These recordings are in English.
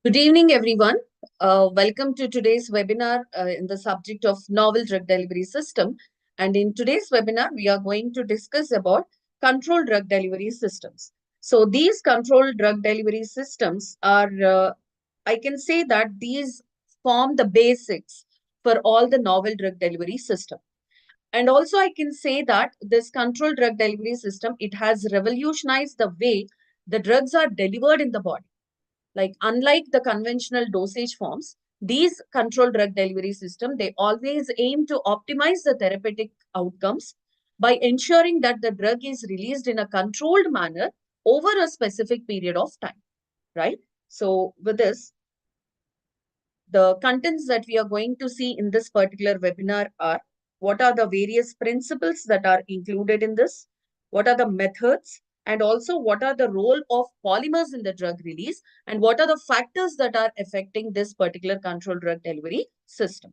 Good evening, everyone. Welcome to today's webinar in the subject of novel drug delivery system. And in today's webinar, we are going to discuss about controlled drug delivery systems. So these controlled drug delivery systems are, I can say that these form the basics for all the novel drug delivery system. And also I can say that this controlled drug delivery system, it has revolutionized the way the drugs are delivered in the body. Like unlike the conventional dosage forms, these controlled drug delivery system, they always aim to optimize the therapeutic outcomes by ensuring that the drug is released in a controlled manner over a specific period of time, right? So with this, the contents that we are going to see in this particular webinar are what are the various principles that are included in this, what are the methods, and also what are the role of polymers in the drug release, and what are the factors that are affecting this particular controlled drug delivery system.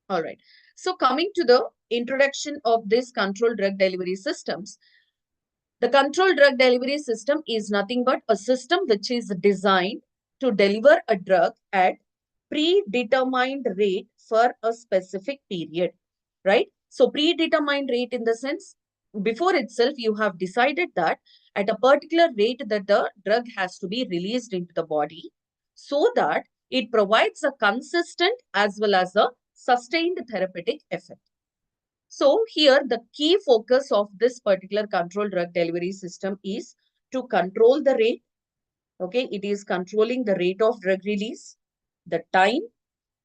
All right. So coming to the introduction of this controlled drug delivery systems, the controlled drug delivery system is nothing but a system which is designed to deliver a drug at predetermined rate for a specific period, right? So predetermined rate in the sense, before itself, you have decided that at a particular rate that the drug has to be released into the body so that it provides a consistent as well as a sustained therapeutic effect. So here the key focus of this particular controlled drug delivery system is to control the rate. Okay, it is controlling the rate of drug release, the time,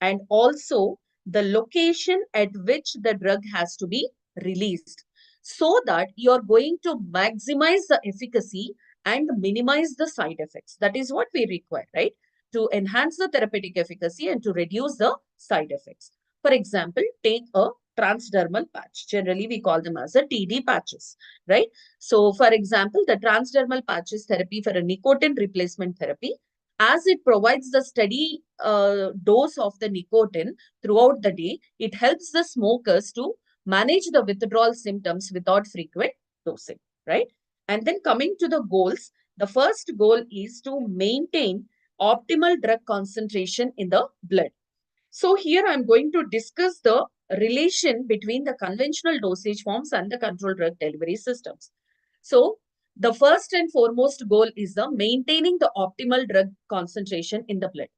and also the location at which the drug has to be released so that you are going to maximize the efficacy and minimize the side effects. That is what we require, right? To enhance the therapeutic efficacy and to reduce the side effects. For example, take a transdermal patch. Generally, we call them as a TD patches, right? So, for example, the transdermal patches therapy for a nicotine replacement therapy, as it provides the steady dose of the nicotine throughout the day, it helps the smokers to manage the withdrawal symptoms without frequent dosing, right? And then coming to the goals, the first goal is to maintain optimal drug concentration in the blood. So here I'm going to discuss the relation between the conventional dosage forms and the controlled drug delivery systems. So the first and foremost goal is the maintaining the optimal drug concentration in the blood.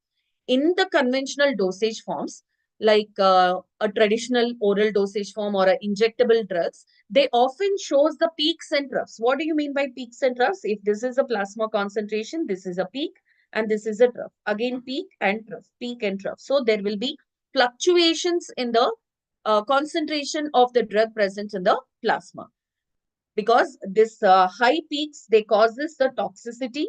In the conventional dosage forms, like a traditional oral dosage form or a injectable drugs, they often shows the peaks and troughs. What do you mean by peaks and troughs? If this is a plasma concentration, this is a peak and this is a trough. Again, peak and trough, peak and trough. So there will be fluctuations in the concentration of the drug present in the plasma. Because this high peaks, they causes the toxicity,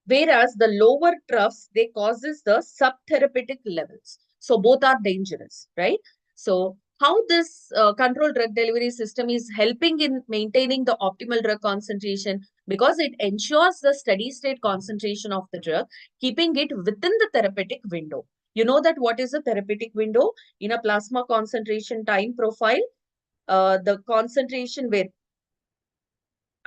whereas the lower troughs, they causes the subtherapeutic levels. So both are dangerous, right? So how this controlled drug delivery system is helping in maintaining the optimal drug concentration, because it ensures the steady state concentration of the drug, keeping it within the therapeutic window. You know that what is a therapeutic window? In a plasma concentration time profile, the concentration where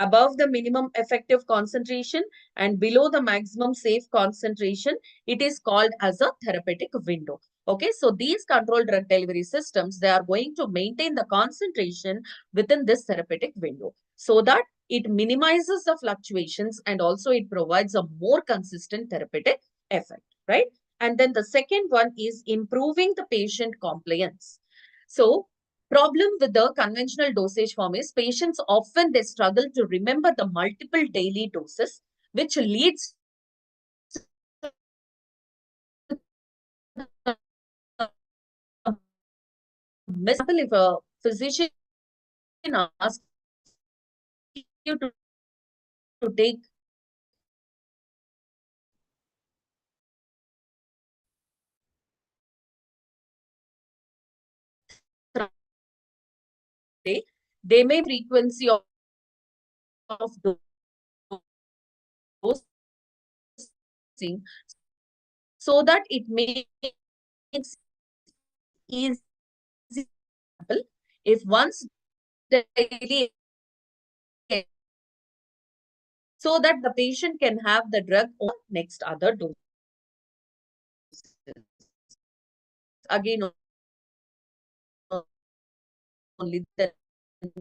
above the minimum effective concentration and below the maximum safe concentration, it is called as a therapeutic window. Okay, so these controlled drug delivery systems, they are going to maintain the concentration within this therapeutic window so that it minimizes the fluctuations and also it provides a more consistent therapeutic effect, right? And then the second one is improving the patient compliance. So problem with the conventional dosage form is patients often they struggle to remember the multiple daily doses, which leads miss. If a physician asks you to take day, they may frequency of dosing so that it makes easy. If once daily so that the patient can have the drug on next other dose. Again, only the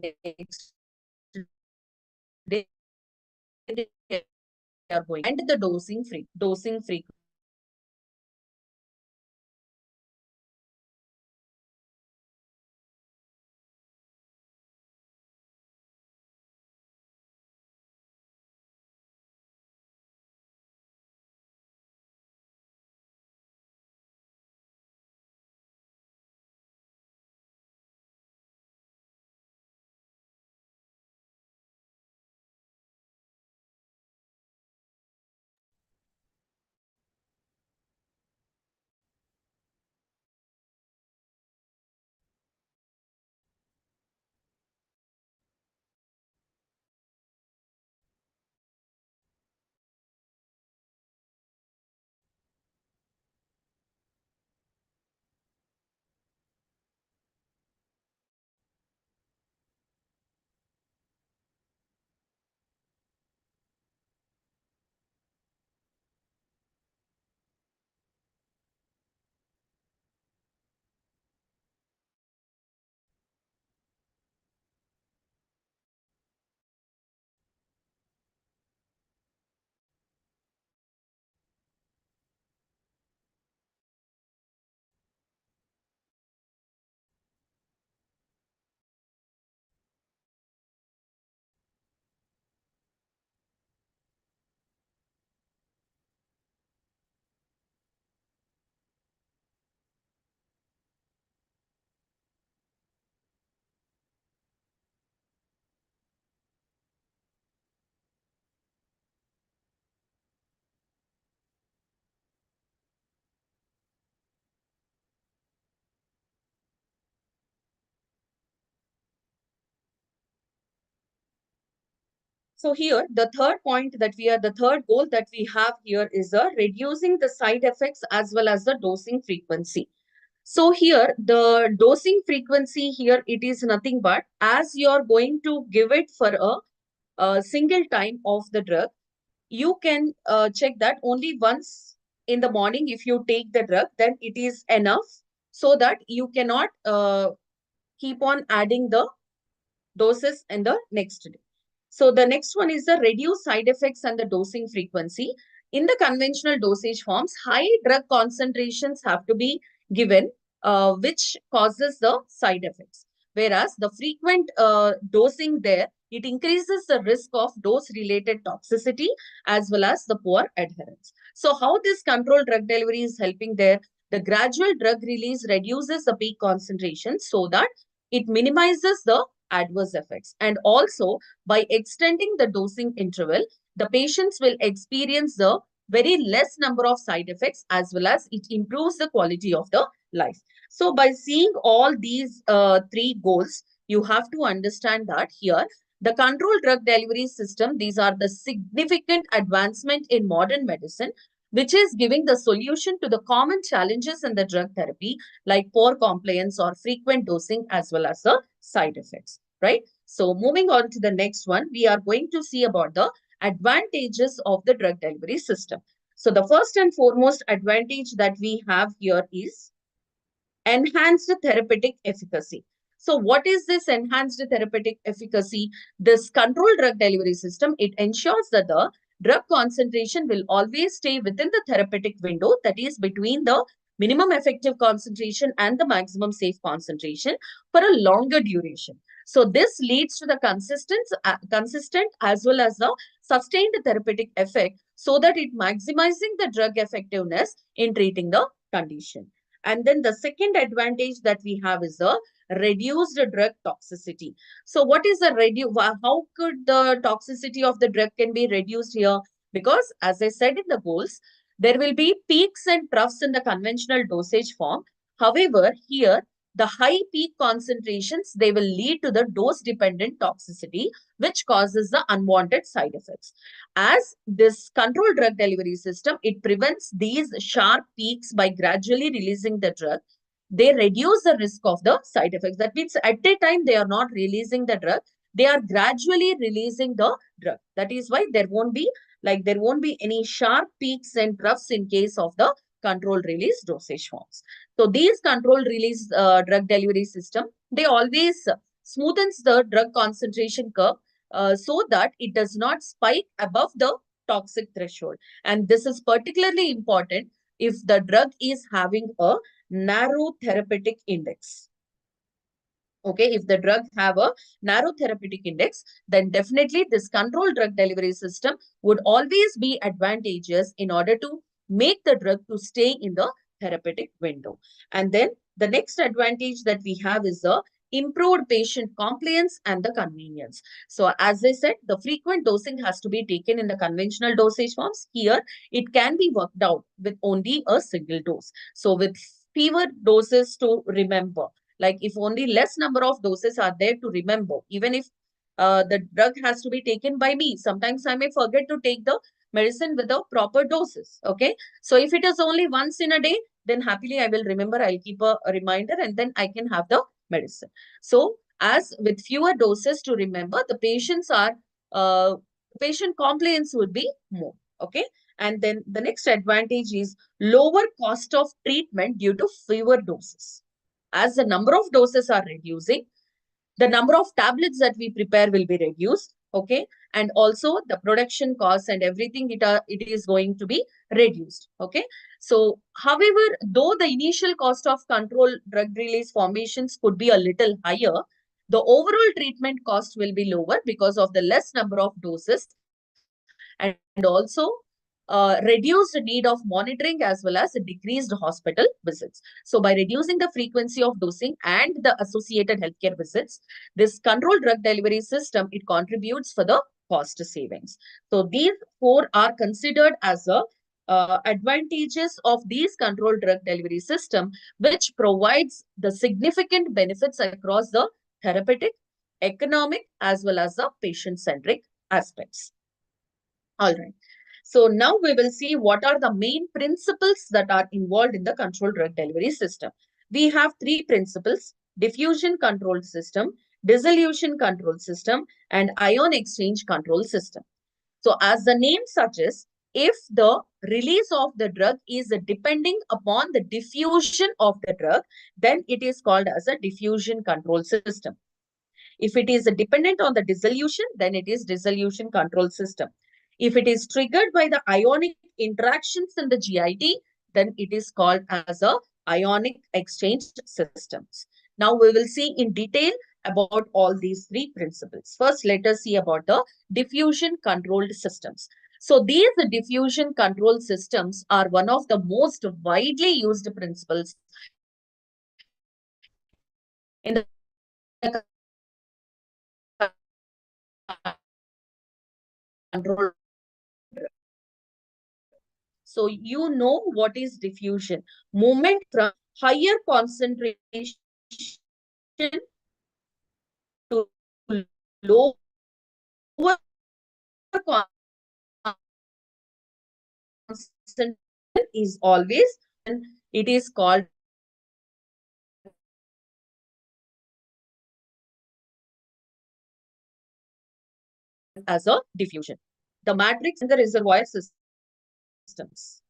next day they are going, and the dosing frequency. So here, the third goal that we have here is reducing the side effects as well as the dosing frequency. So here, the dosing frequency here, it is nothing but as you're going to give it for a single time of the drug, you can check that only once in the morning. If you take the drug, then it is enough, so that you cannot keep on adding the doses in the next day. So the next one is the reduce side effects and the dosing frequency. In the conventional dosage forms, high drug concentrations have to be given, which causes the side effects. Whereas the frequent dosing there, it increases the risk of dose-related toxicity as well as the poor adherence. So how this controlled drug delivery is helping there? The gradual drug release reduces the peak concentration so that it minimizes the adverse effects. And also, by extending the dosing interval, the patients will experience the very less number of side effects, as well as it improves the quality of the life. So by seeing all these three goals, you have to understand that here, the controlled drug delivery system, these are the significant advancement in modern medicine, which is giving the solution to the common challenges in the drug therapy, like poor compliance or frequent dosing, as well as the side effects, right? So moving on to the next one, we are going to see about the advantages of the drug delivery system. So the first and foremost advantage that we have here is enhanced therapeutic efficacy. So what is this enhanced therapeutic efficacy? This controlled drug delivery system, it ensures that the drug concentration will always stay within the therapeutic window, that is between the minimum effective concentration and the maximum safe concentration for a longer duration. So this leads to the consistent as well as the sustained therapeutic effect, so that it maximizing the drug effectiveness in treating the condition. And then the second advantage that we have is a reduced drug toxicity. So what is the how could the toxicity of the drug can be reduced here? Because as I said in the goals, there will be peaks and troughs in the conventional dosage form. However, here the high peak concentrations, they will lead to the dose dependent toxicity, which causes the unwanted side effects. As this controlled drug delivery system, it prevents these sharp peaks by gradually releasing the drug. They reduce the risk of the side effects. That means at a time they are not releasing the drug. they are gradually releasing the drug. That is why there won't be any sharp peaks and troughs in case of the controlled release dosage forms. So these controlled release drug delivery system, they always smoothens the drug concentration curve so that it does not spike above the toxic threshold. And this is particularly important if the drug is having a narrow therapeutic index. Okay, if the drug have a narrow therapeutic index, then definitely this controlled drug delivery system would always be advantageous in order to make the drug to stay in the therapeutic window. And then the next advantage that we have is the improved patient compliance and the convenience. So as I said, the frequent dosing has to be taken in the conventional dosage forms. Here, it can be worked out with only a single dose. So with fewer doses to remember, like if only less number of doses are there to remember, even if the drug has to be taken by me, sometimes I may forget to take the medicine with the proper doses. Okay, so if it is only once in a day, then happily I will remember, I'll keep a reminder and then I can have the medicine. So as with fewer doses to remember, the patients are patient compliance would be more. Okay, and then the next advantage is lower cost of treatment due to fewer doses. As the number of doses are reducing, the number of tablets that we prepare will be reduced. Okay, and also the production costs and everything, it is going to be reduced. Okay, so however, though the initial cost of control drug release formations could be a little higher, the overall treatment cost will be lower because of the less number of doses, and also reduced need of monitoring as well as decreased hospital visits. So by reducing the frequency of dosing and the associated healthcare visits, this controlled drug delivery system, it contributes for the cost savings. So these four are considered as a advantages of these controlled drug delivery system, which provides the significant benefits across the therapeutic, economic, as well as the patient-centric aspects. All right. So now we will see what are the main principles that are involved in the controlled drug delivery system. We have three principles: diffusion control system, dissolution control system, and ion exchange control system. So as the name suggests, if the release of the drug is depending upon the diffusion of the drug, then it is called as a diffusion control system. If it is dependent on the dissolution, then it is dissolution control system. If it is triggered by the ionic interactions in the GIT, then it is called as a ionic exchange systems. Now we will see in detail about all these three principles. First, let us see about the diffusion controlled systems. So these diffusion control systems are one of the most widely used principles in the control. So you know what is diffusion. Movement from higher concentration to lower concentration is always, it is called as a diffusion. The matrix and the reservoir systems.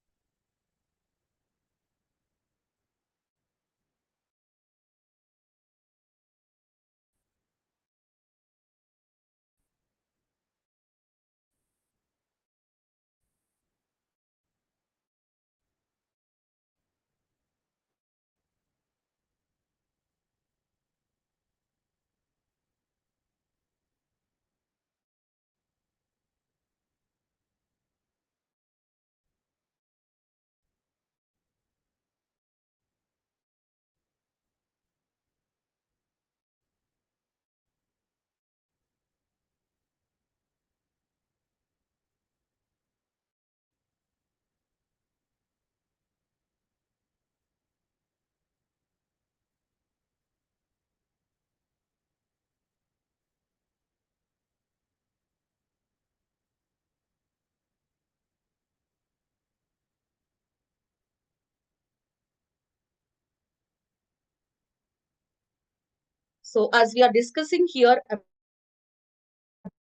So as we are discussing here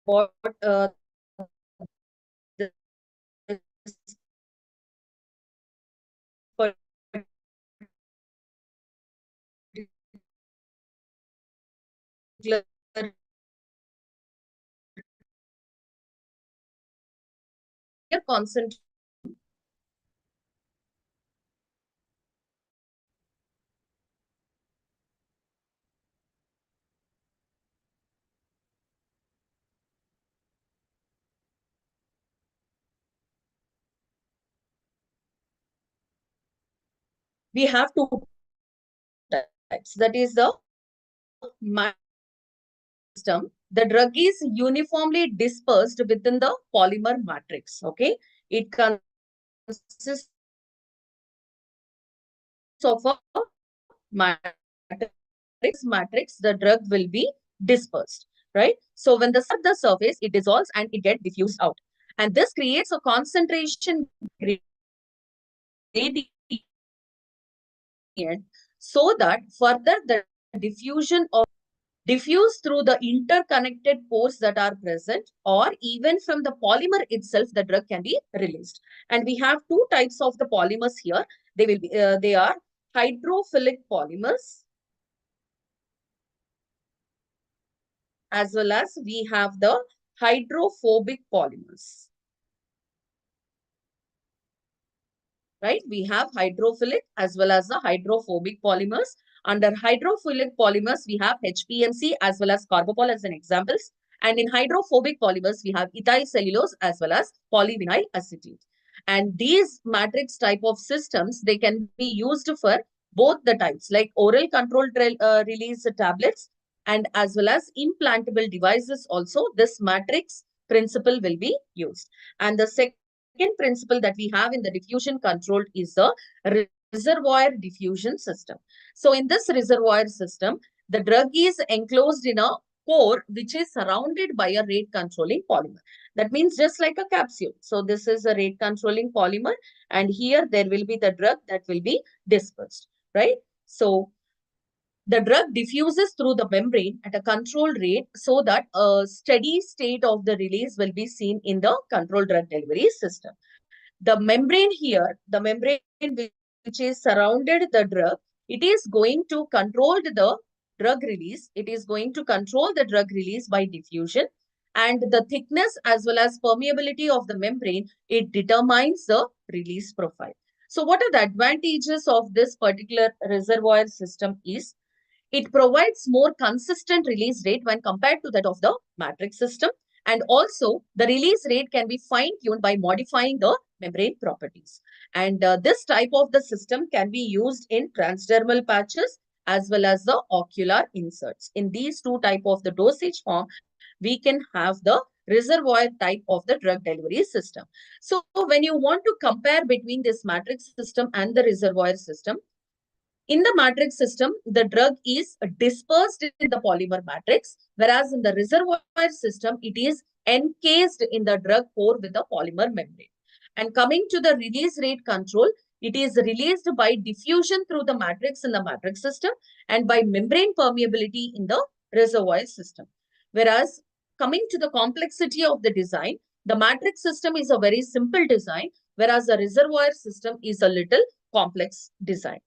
what this particular concentration, we have two types. That is the system. The drug is uniformly dispersed within the polymer matrix. Okay, it consists of a matrix. The drug will be dispersed, right? So when the surface, it dissolves and it gets diffused out, and this creates a concentration gradient, so that further the diffusion of diffuse through the interconnected pores that are present, or even from the polymer itself, the drug can be released. And we have two types of the polymers here. They are hydrophilic polymers, as well as we have the hydrophobic polymers. Right? We have hydrophilic as well as the hydrophobic polymers. Under hydrophilic polymers, we have HPMC as well as carbopol as an examples. And in hydrophobic polymers, we have ethyl cellulose as well as polyvinyl acetate. And these matrix type of systems, they can be used for both the types, like oral controlled release tablets and as well as implantable devices also. This matrix principle will be used. And the second principle that we have in the diffusion control is the reservoir diffusion system. So in this reservoir system, the drug is enclosed in a core which is surrounded by a rate controlling polymer. That means just like a capsule. So this is a rate controlling polymer, and here there will be the drug that will be dispersed, right? So the drug diffuses through the membrane at a controlled rate so that a steady state of the release will be seen in the controlled drug delivery system. The membrane here, the membrane which is surrounded the drug, it is going to control the drug release. It is going to control the drug release by diffusion, and the thickness as well as permeability of the membrane, it determines the release profile. So what are the advantages of this particular reservoir system is, it provides more consistent release rate when compared to that of the matrix system. And also, the release rate can be fine-tuned by modifying the membrane properties. And this type of the system can be used in transdermal patches as well as the ocular inserts. In these two type of the dosage form, we can have the reservoir type of the drug delivery system. So when you want to compare between this matrix system and the reservoir system, in the matrix system, the drug is dispersed in the polymer matrix, whereas in the reservoir system, it is encased in the drug core with the polymer membrane. And coming to the release rate control, it is released by diffusion through the matrix in the matrix system and by membrane permeability in the reservoir system. Whereas coming to the complexity of the design, the matrix system is a very simple design, whereas the reservoir system is a little complex design.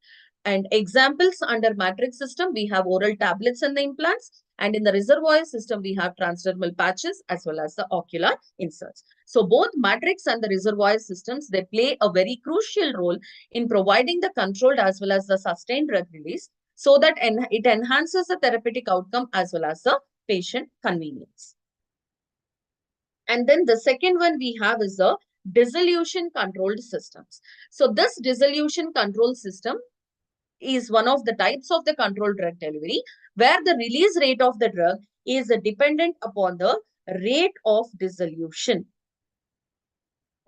And examples under matrix system, we have oral tablets and the implants. And in the reservoir system, we have transdermal patches as well as the ocular inserts. So both matrix and the reservoir systems, they play a very crucial role in providing the controlled as well as the sustained drug release, so that it enhances the therapeutic outcome as well as the patient convenience. And then the second one we have is the dissolution controlled systems. So this dissolution control system is one of the types of the controlled drug delivery, where the release rate of the drug is dependent upon the rate of dissolution.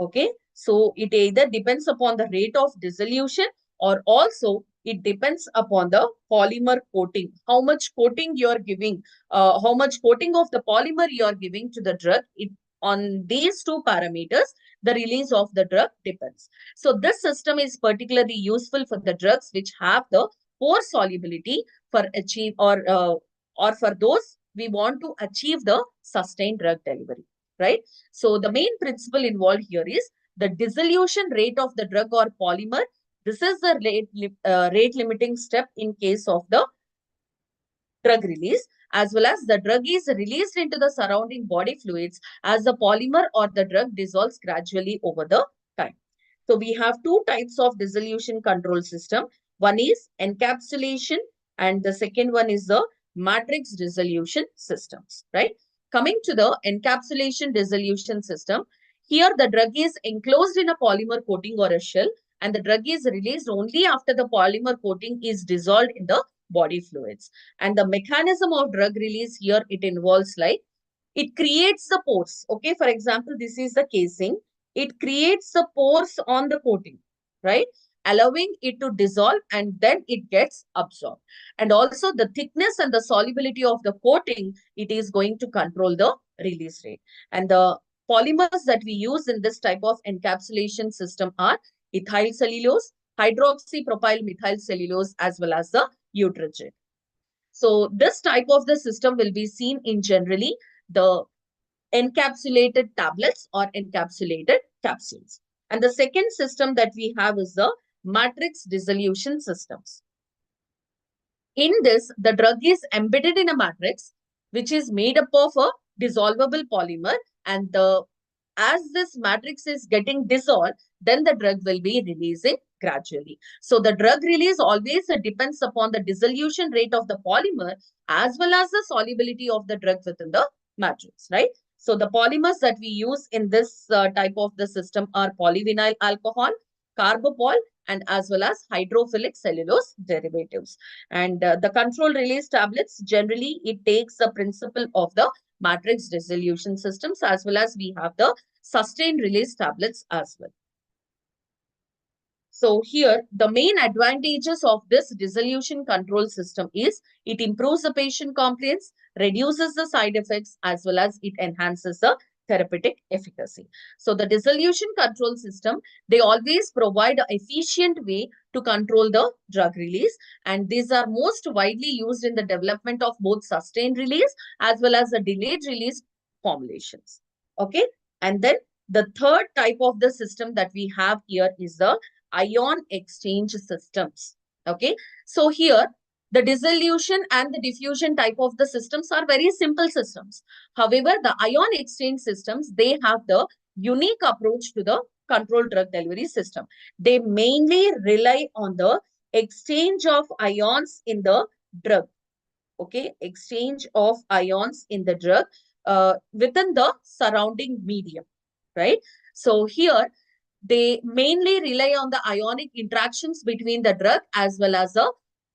Okay, so it either depends upon the rate of dissolution, or also it depends upon the polymer coating. How much coating you are giving, how much coating of the polymer you are giving to the drug. On these two parameters, the release of the drug depends. So this system is particularly useful for the drugs which have the poor solubility for achieve or for those we want to achieve the sustained drug delivery, right? So the main principle involved here is the dissolution rate of the drug or polymer. This is the rate limiting step in case of the drug release, as well as the drug is released into the surrounding body fluids as the polymer or the drug dissolves gradually over the time. So we have two types of dissolution control system. One is encapsulation and the second one is the matrix dissolution systems, right? Coming to the encapsulation dissolution system, here the drug is enclosed in a polymer coating or a shell and the drug is released only after the polymer coating is dissolved in the body fluids. And the mechanism of drug release here, it involves like it creates the pores. Okay, for example, this is the casing. It creates the pores on the coating, right? Allowing it to dissolve and then it gets absorbed. And also the thickness and the solubility of the coating, it is going to control the release rate. And the polymers that we use in this type of encapsulation system are ethyl cellulose, hydroxypropyl methyl cellulose, as well as the utrogen. So this type of the system will be seen in generally the encapsulated tablets or encapsulated capsules. And the second system that we have is the matrix dissolution systems. In this, the drug is embedded in a matrix, which is made up of a dissolvable polymer, and as this matrix is getting dissolved, then the drug will be releasing gradually. So the drug release always depends upon the dissolution rate of the polymer as well as the solubility of the drug within the matrix, right? So the polymers that we use in this type of the system are polyvinyl alcohol, carbopol, and as well as hydrophilic cellulose derivatives. And the control release tablets, generally it takes the principle of the matrix dissolution systems, as well as we have the sustained release tablets as well. So here, the main advantages of this dissolution control system is it improves the patient compliance, reduces the side effects, as well as it enhances the therapeutic efficacy. So the dissolution control system, they always provide an efficient way to control the drug release. And these are most widely used in the development of both sustained release as well as the delayed release formulations. Okay. And then the third type of the system that we have here is the ion exchange systems. Okay. So here, the dissolution and the diffusion type of the systems are very simple systems. However, the ion exchange systems, they have the unique approach to the controlled drug delivery system. They mainly rely on the exchange of ions in the drug. Okay, exchange of ions in the drug within the surrounding medium, right? So here, they mainly rely on the ionic interactions between the drug as well as a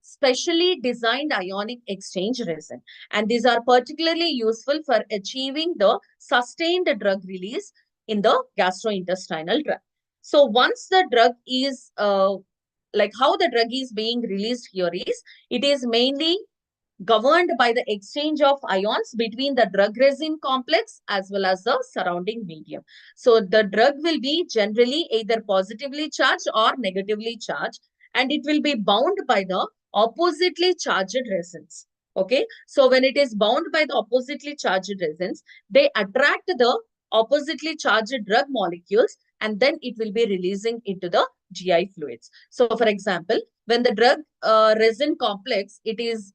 specially designed ionic exchange resin. And these are particularly useful for achieving the sustained drug release in the gastrointestinal tract. So once the drug is, like how the drug is being released here is, it is mainly governed by the exchange of ions between the drug resin complex as well as the surrounding medium. So the drug will be generally either positively charged or negatively charged, and it will be bound by the oppositely charged resins. Okay, so when it is bound by the oppositely charged resins, they attract the oppositely charged drug molecules and then it will be releasing into the GI fluids. So for example, when the drug resin complex, it is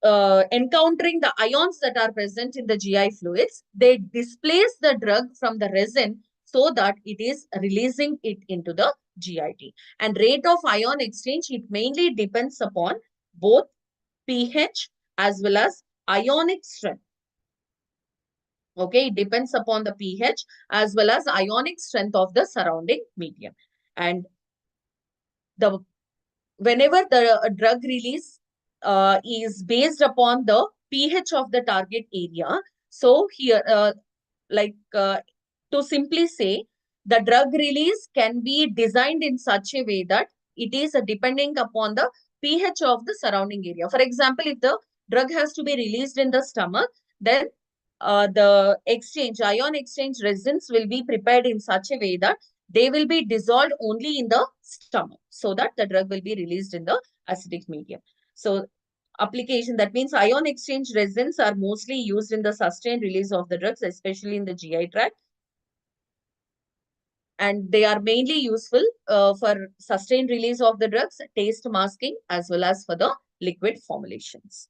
encountering the ions that are present in the GI fluids, they displace the drug from the resin so that it is releasing it into the GIT. And rate of ion exchange, it mainly depends upon both pH as well as ionic strength. Okay, it depends upon the pH as well as ionic strength of the surrounding medium. And the whenever the drug release is based upon the pH of the target area. So here, to simply say, the drug release can be designed in such a way that it is depending upon the pH of the surrounding area. For example, if the drug has to be released in the stomach, then the ion exchange resins will be prepared in such a way that they will be dissolved only in the stomach so that the drug will be released in the acidic medium. So application. That means ion exchange resins are mostly used in the sustained release of the drugs, especially in the GI tract. And they are mainly useful for sustained release of the drugs, taste masking, as well as for the liquid formulations.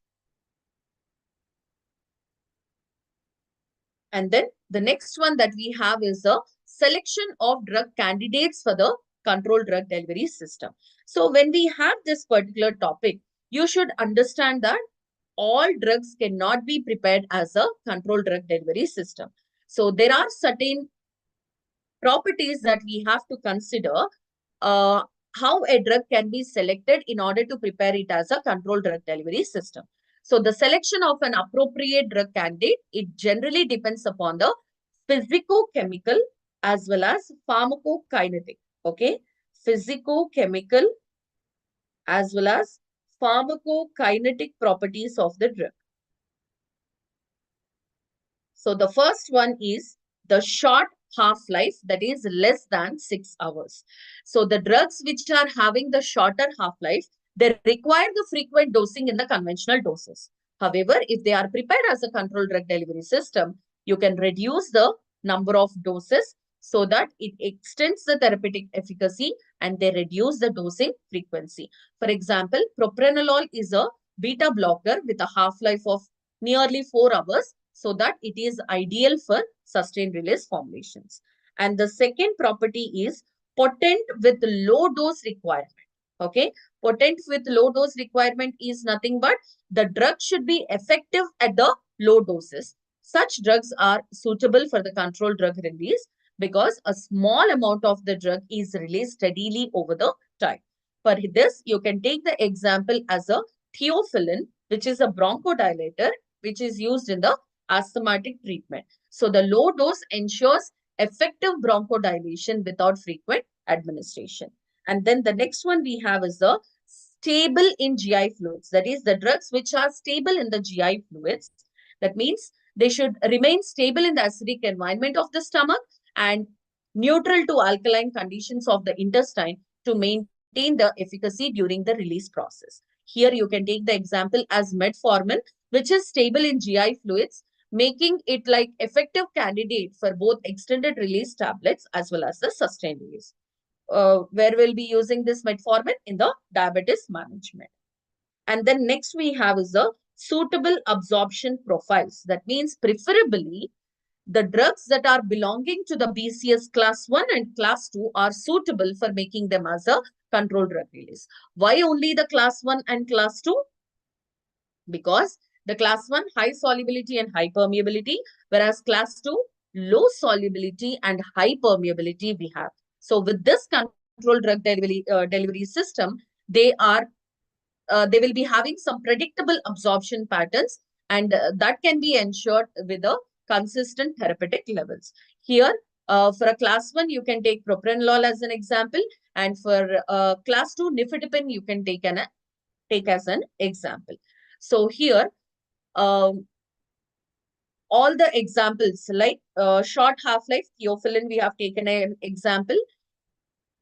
And then the next one that we have is a selection of drug candidates for the controlled drug delivery system. So when we have this particular topic, you should understand that all drugs cannot be prepared as a controlled drug delivery system. So there are certain properties that we have to consider uh, how a drug can be selected in order to prepare it as a controlled drug delivery system. So the selection of an appropriate drug candidate, it generally depends upon the physicochemical as well as pharmacokinetic. Okay, physicochemical as well as pharmacokinetic properties of the drug. So the first one is the short half-life, that is less than 6 hours. So the drugs which are having the shorter half-life, they require the frequent dosing in the conventional doses. However, if they are prepared as a controlled drug delivery system, you can reduce the number of doses so that it extends the therapeutic efficacy and they reduce the dosing frequency. For example, propranolol is a beta blocker with a half-life of nearly 4 hours, so that it is ideal for sustained release formulations. And the second property is potent with low dose requirement. Okay, potent with low dose requirement is nothing but the drug should be effective at the low doses. Such drugs are suitable for the controlled drug release because a small amount of the drug is released steadily over the time. For this, you can take the example as a theophylline, which is a bronchodilator, which is used in the asthmatic treatment. So the low dose ensures effective bronchodilation without frequent administration. And then the next one we have is the stable in GI fluids. That is the drugs which are stable in the GI fluids. That means they should remain stable in the acidic environment of the stomach and neutral to alkaline conditions of the intestine to maintain the efficacy during the release process. Here you can take the example as metformin, which is stable in GI fluids, making it like effective candidate for both extended release tablets as well as the sustained release. Where we'll be using this metformin in the diabetes management. And then next we have is the suitable absorption profiles. That means preferably the drugs that are belonging to the BCS class 1 and class 2 are suitable for making them as a controlled drug release. Why only the class 1 and class 2? Because the class 1 high solubility and high permeability, whereas class 2 low solubility and high permeability we have. So with this controlled drug delivery system, they will be having some predictable absorption patterns, and that can be ensured with a consistent therapeutic levels. Here, for a class 1, you can take propranolol as an example, and for class 2, nifedipine, you can take as an example. So here, um, all the examples like short half-life, theophylline, we have taken an example.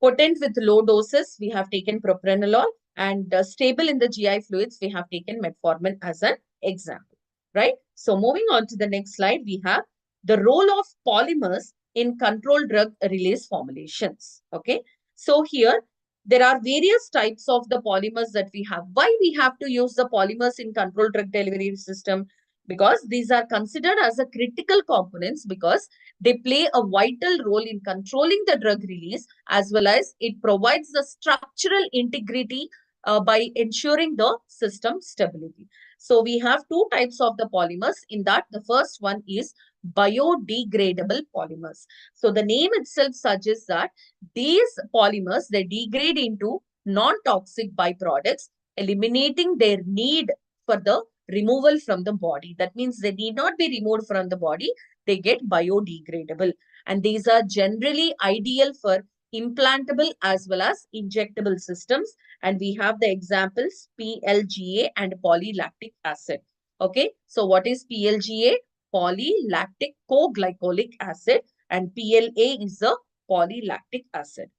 Potent with low doses, we have taken propranolol, and stable in the GI fluids, we have taken metformin as an example, right? So moving on to the next slide, we have the role of polymers in controlled drug release formulations, okay? So here, there are various types of the polymers that we have. Why we have to use the polymers in controlled drug delivery system? Because these are considered as a critical components because they play a vital role in controlling the drug release as well as it provides the structural integrity by ensuring the system stability. So we have two types of the polymers. In that, the first one is biodegradable polymers. So the name itself suggests that these polymers, they degrade into non-toxic byproducts, eliminating their need for the removal from the body. That means they need not be removed from the body. They get biodegradable. And these are generally ideal for implantable as well as injectable systems. And we have the examples PLGA and polylactic acid. Okay. So what is PLGA? Polylactic co-glycolic acid, and PLA is a polylactic acid.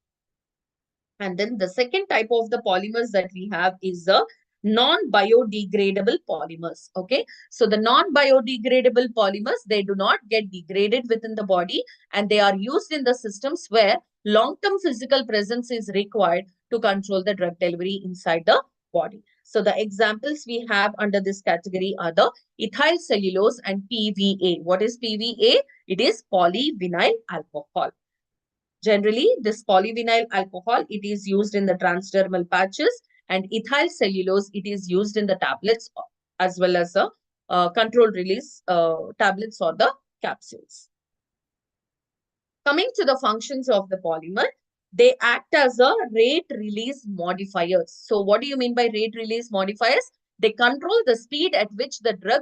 And then the second type of the polymers that we have is the non-biodegradable polymers. Okay, so the non-biodegradable polymers, they do not get degraded within the body, and they are used in the systems where long-term physical presence is required to control the drug delivery inside the body. So the examples we have under this category are the ethyl cellulose and PVA. What is PVA? It is polyvinyl alcohol. Generally, this polyvinyl alcohol, it is used in the transdermal patches, and ethyl cellulose, it is used in the tablets as well as the controlled release tablets or the capsules. Coming to the functions of the polymer, they act as a rate release modifiers. So what do you mean by rate release modifiers? They control the speed at which the drug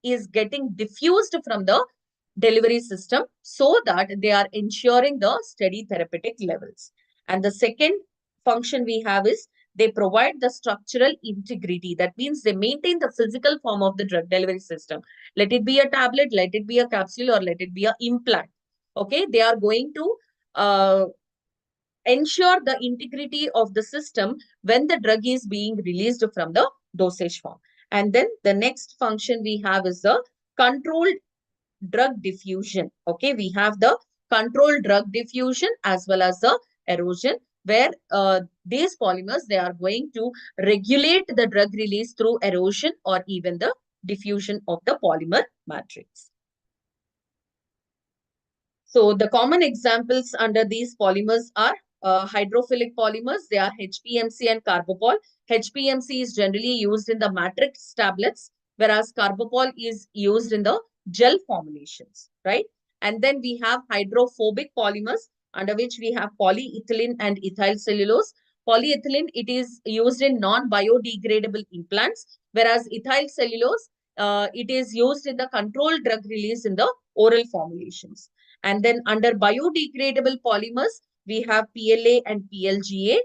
is getting diffused from the delivery system so that they are ensuring the steady therapeutic levels. And the second function we have is they provide the structural integrity. That means they maintain the physical form of the drug delivery system. Let it be a tablet, let it be a capsule, or let it be an implant. Okay, they are going to ensure the integrity of the system when the drug is being released from the dosage form. And then the next function we have is the controlled drug diffusion. Okay, we have the controlled drug diffusion as well as the erosion, where these polymers, they are going to regulate the drug release through erosion or even the diffusion of the polymer matrix. So the common examples under these polymers are hydrophilic polymers. They are HPMC and carbopol. HPMC is generally used in the matrix tablets, whereas carbopol is used in the gel formulations, right? And then we have hydrophobic polymers, under which we have polyethylene and ethyl cellulose. Polyethylene, it is used in non-biodegradable implants, whereas ethyl cellulose, it is used in the controlled drug release in the oral formulations. And then under biodegradable polymers, we have PLA and PLGA,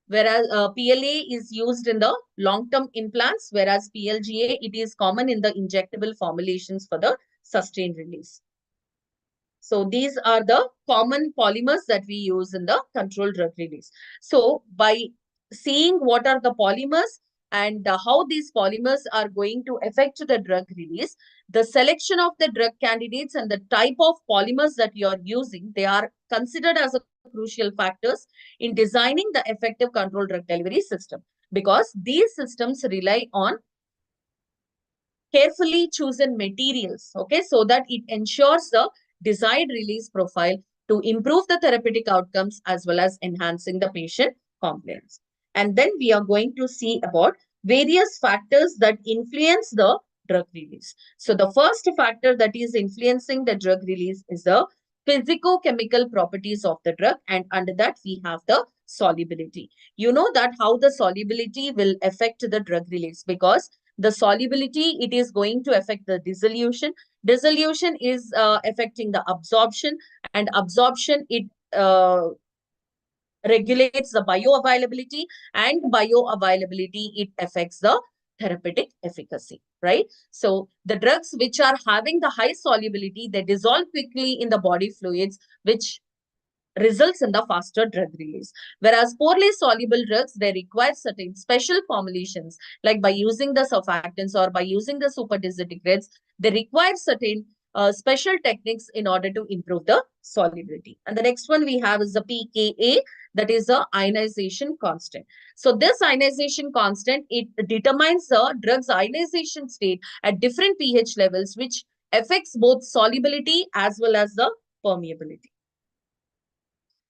whereas PLA is used in the long-term implants, whereas PLGA, it is common in the injectable formulations for the sustained release. So these are the common polymers that we use in the controlled drug release. So by seeing what are the polymers and how these polymers are going to affect the drug release, the selection of the drug candidates and the type of polymers that you are using, they are considered as a crucial factors in designing the effective controlled drug delivery system, because these systems rely on carefully chosen materials, okay, so that it ensures the desired release profile to improve the therapeutic outcomes as well as enhancing the patient compliance. And then we are going to see about various factors that influence the drug release. So the first factor that is influencing the drug release is the physicochemical properties of the drug, and under that we have the solubility. You know that how the solubility will affect the drug release, because the solubility, it is going to affect the dissolution. Dissolution is affecting the absorption, and absorption, it regulates the bioavailability, and bioavailability, it affects the therapeutic efficacy, right? So the drugs which are having the high solubility, they dissolve quickly in the body fluids, which results in the faster drug release. Whereas poorly soluble drugs, they require certain special formulations, like by using the surfactants or by using the super disintegrates, they require certain special techniques in order to improve the solubility. And the next one we have is the pKa, that is the ionization constant. So this ionization constant, it determines the drug's ionization state at different pH levels, which affects both solubility as well as the permeability.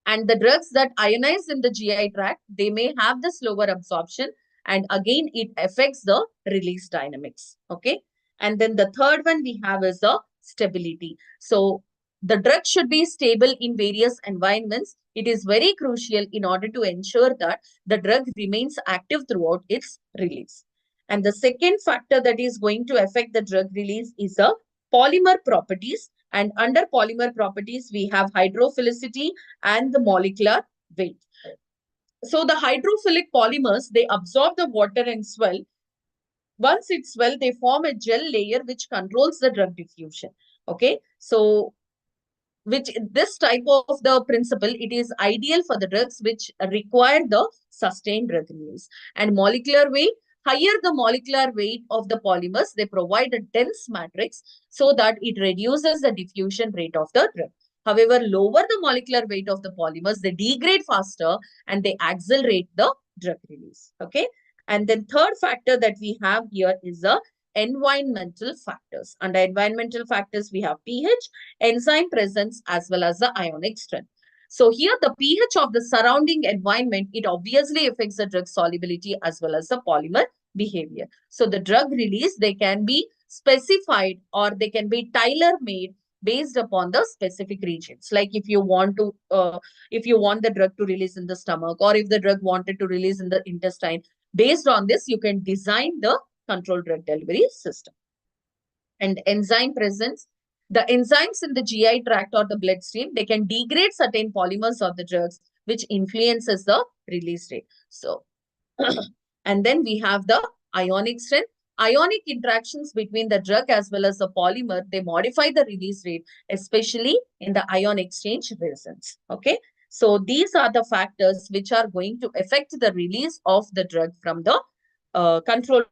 And the drugs that ionize in the GI tract, they may have the slower absorption, and again, it affects the release dynamics. Okay. And then the third one we have is the stability. So the drug should be stable in various environments. It is very crucial in order to ensure that the drug remains active throughout its release. And the second factor that is going to affect the drug release is the polymer properties. And under polymer properties, we have hydrophilicity and the molecular weight. So the hydrophilic polymers, they absorb the water and swell. Once it swell, they form a gel layer which controls the drug diffusion. Okay, so which this type of the principle, it is ideal for the drugs which require the sustained drug release. And molecular weight, higher the molecular weight of the polymers, they provide a dense matrix so that it reduces the diffusion rate of the drug. However, lower the molecular weight of the polymers, they degrade faster and they accelerate the drug release. Okay. And then third factor that we have here is the environmental factors. Under environmental factors, we have pH, enzyme presence, as well as the ionic strength. So here the pH of the surrounding environment, it obviously affects the drug solubility as well as the polymer behavior. So the drug release, they can be specified or they can be tailor-made based upon the specific regions. Like if you want the drug to release in the stomach, or if the drug wanted to release in the intestine, based on this, you can design the controlled drug delivery system. And enzyme presence, the enzymes in the GI tract or the bloodstream, they can degrade certain polymers of the drugs, which influences the release rate. So, and then we have the ionic strength. Ionic interactions between the drug as well as the polymer, they modify the release rate, especially in the ion exchange resins. Okay. So these are the factors which are going to affect the release of the drug from the controlled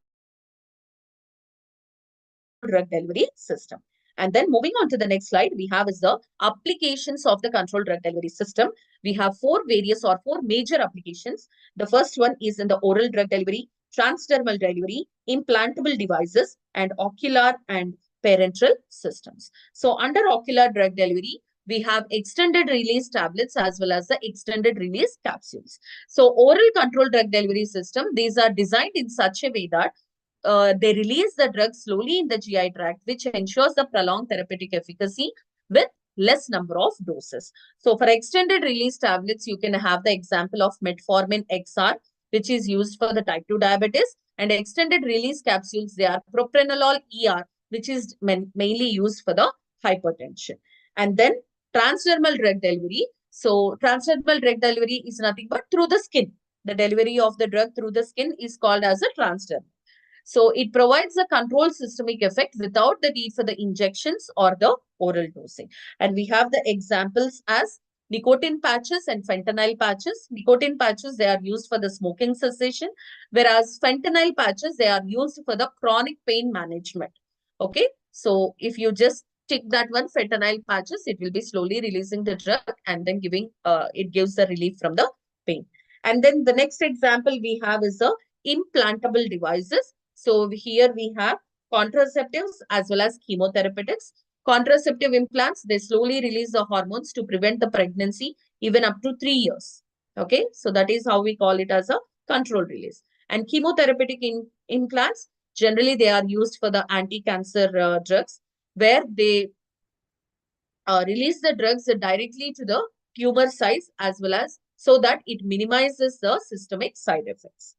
drug delivery system. And then moving on to the next slide, we have is the applications of the controlled drug delivery system. We have four major applications. The first one is in the oral drug delivery, transdermal delivery, implantable devices, and ocular and parenteral systems. So under ocular drug delivery, we have extended release tablets as well as the extended release capsules. So oral controlled drug delivery system, these are designed in such a way that they release the drug slowly in the GI tract, which ensures the prolonged therapeutic efficacy with less number of doses. So for extended release tablets, you can have the example of metformin XR, which is used for the type 2 diabetes, and extended release capsules, they are propranolol ER, which is mainly used for the hypertension. And then transdermal drug delivery. So transdermal drug delivery is nothing but through the skin. The delivery of the drug through the skin is called as a transdermal. So it provides a controlled systemic effect without the need for the injections or the oral dosing. And we have the examples as nicotine patches and fentanyl patches. Nicotine patches, they are used for the smoking cessation, whereas fentanyl patches, they are used for the chronic pain management. Okay. So if you just take that one, fentanyl patches, it will be slowly releasing the drug and then it gives the relief from the pain. And then the next example we have is the implantable devices. So here we have contraceptives as well as chemotherapeutics. Contraceptive implants, they slowly release the hormones to prevent the pregnancy even up to 3 years. Okay, so that is how we call it as a controlled release. And chemotherapeutic implants, generally they are used for the anti-cancer drugs, where they release the drugs directly to the tumor size as well as so that it minimizes the systemic side effects.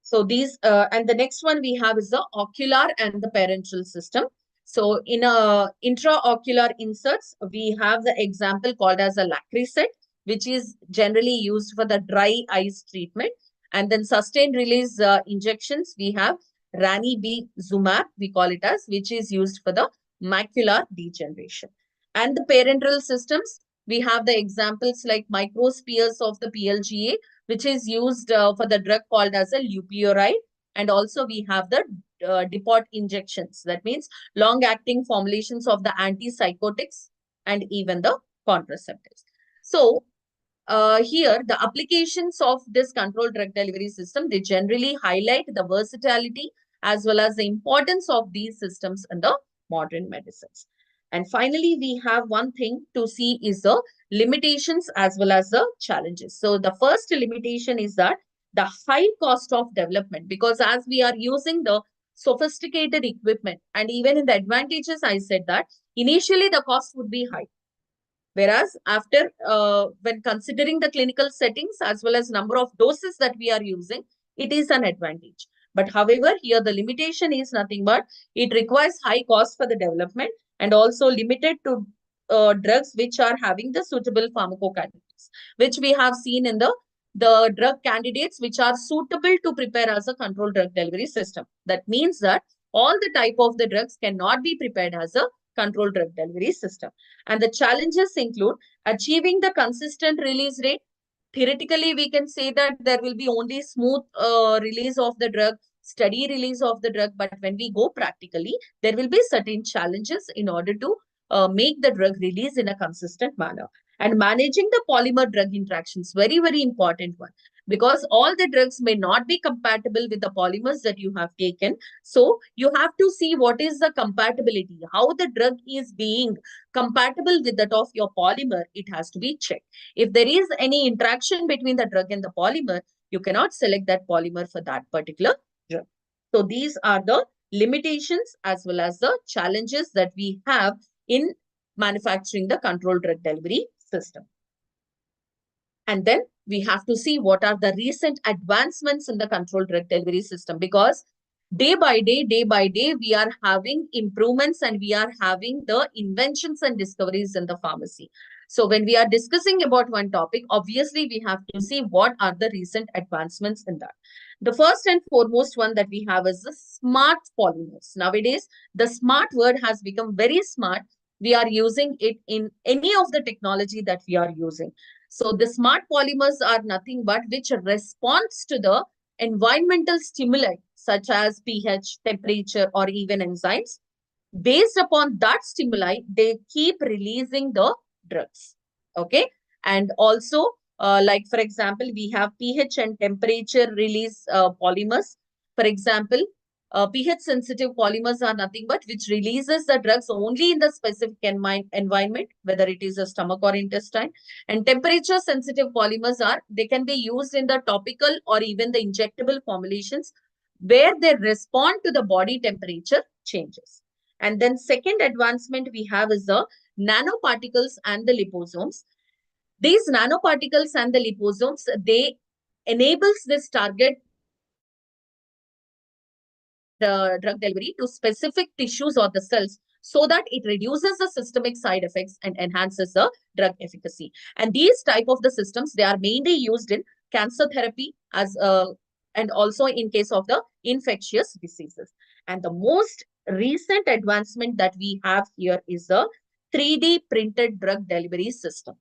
So these, and the next one we have is the ocular and the parenteral system. So in intraocular inserts, we have the example called as a Lacryset, which is generally used for the dry eyes treatment. And then sustained release injections, we have ranibizumab, we call it as, which is used for the macular degeneration. And the parenteral systems, we have the examples like microspheres of the PLGA, which is used for the drug called as a leupioride. And also we have the depot injections. That means long-acting formulations of the antipsychotics and even the contraceptives. So here, the applications of this controlled drug delivery system, they generally highlight the versatility as well as the importance of these systems in the modern medicines. And finally, we have one thing to see is the limitations as well as the challenges. So the first limitation is that the high cost of development, because as we are using the sophisticated equipment, and even in the advantages, I said that initially the cost would be high. Whereas after, when considering the clinical settings as well as number of doses that we are using, it is an advantage. But however, here the limitation is nothing but it requires high cost for the development and also limited to drugs which are having the suitable pharmacokinetics, which we have seen in the drug candidates which are suitable to prepare as a controlled drug delivery system. That means that all the type of the drugs cannot be prepared as a controlled drug delivery system. And the challenges include achieving the consistent release rate, theoretically, we can say that there will be only smooth release of the drug, steady release of the drug. But when we go practically, there will be certain challenges in order to make the drug release in a consistent manner. And managing the polymer drug interactions, very, very important one, because all the drugs may not be compatible with the polymers that you have taken. So you have to see what is the compatibility, how the drug is being compatible with that of your polymer. It has to be checked. If there is any interaction between the drug and the polymer, you cannot select that polymer for that particular drug. So these are the limitations as well as the challenges that we have in manufacturing the controlled drug delivery system. And then we have to see what are the recent advancements in the controlled drug delivery system, because day by day, we are having improvements and we are having the inventions and discoveries in the pharmacy. So when we are discussing about one topic, obviously we have to see what are the recent advancements in that. The first and foremost one that we have is the smart polymers. Nowadays, the smart word has become very smart. We are using it in any of the technology that we are using. So the smart polymers are nothing but which responds to the environmental stimuli such as pH, temperature, or even enzymes. Based upon that stimuli, they keep releasing the drugs. Okay. And also, like for example, we have pH and temperature release polymers. For example, pH sensitive polymers are nothing but which releases the drugs only in the specific environment, whether it is a stomach or intestine. And temperature sensitive polymers are, they can be used in the topical or even the injectable formulations where they respond to the body temperature changes. And then second advancement we have is the nanoparticles and the liposomes. These nanoparticles and the liposomes, they enables this target drug delivery to specific tissues or the cells so that it reduces the systemic side effects and enhances the drug efficacy. And these type of the systems, they are mainly used in cancer therapy as and also in case of the infectious diseases. And the most recent advancement that we have here is the 3D printed drug delivery system.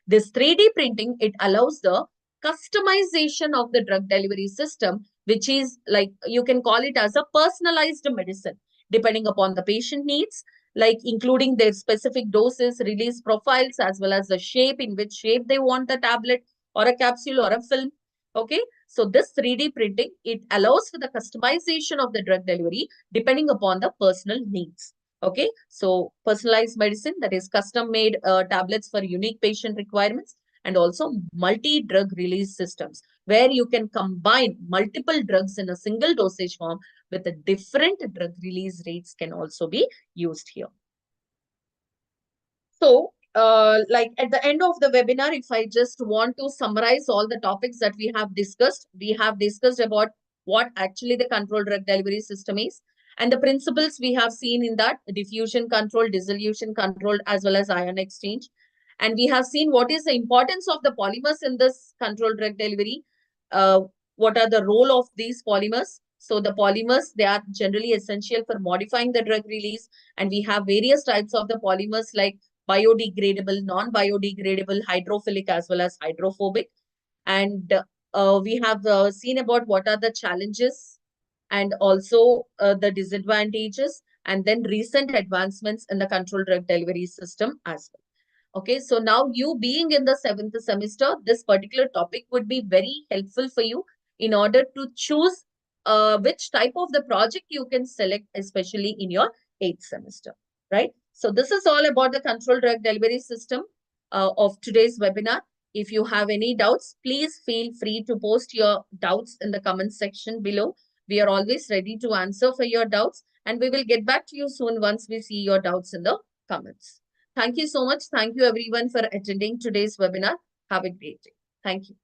This 3D printing, it allows the customization of the drug delivery system, which is like, you can call it as a personalized medicine, depending upon the patient needs, like including their specific doses, release profiles, as well as the shape, in which shape they want the tablet or a capsule or a film. Okay. So this 3D printing, it allows for the customization of the drug delivery depending upon the personal needs. Okay. So personalized medicine, that is custom made tablets for unique patient requirements, and also multi-drug release systems where you can combine multiple drugs in a single dosage form with a different drug release rates can also be used here. So, like at the end of the webinar, if I just want to summarize all the topics that we have discussed about what actually the controlled drug delivery system is and the principles we have seen in that: diffusion control, dissolution control, as well as ion exchange. And we have seen what is the importance of the polymers in this controlled drug delivery. What are the role of these polymers? So the polymers, they are generally essential for modifying the drug release. And we have various types of the polymers like biodegradable, non-biodegradable, hydrophilic, as well as hydrophobic. And we have seen about what are the challenges and also the disadvantages, and then recent advancements in the controlled drug delivery system as well. Okay, so now you being in the 7th semester, this particular topic would be very helpful for you in order to choose which type of the project you can select, especially in your 8th semester, right? So this is all about the controlled drug delivery system of today's webinar. If you have any doubts, please feel free to post your doubts in the comment section below. We are always ready to answer for your doubts, and we will get back to you soon once we see your doubts in the comments. Thank you so much. Thank you everyone for attending today's webinar. Have a great day. Thank you.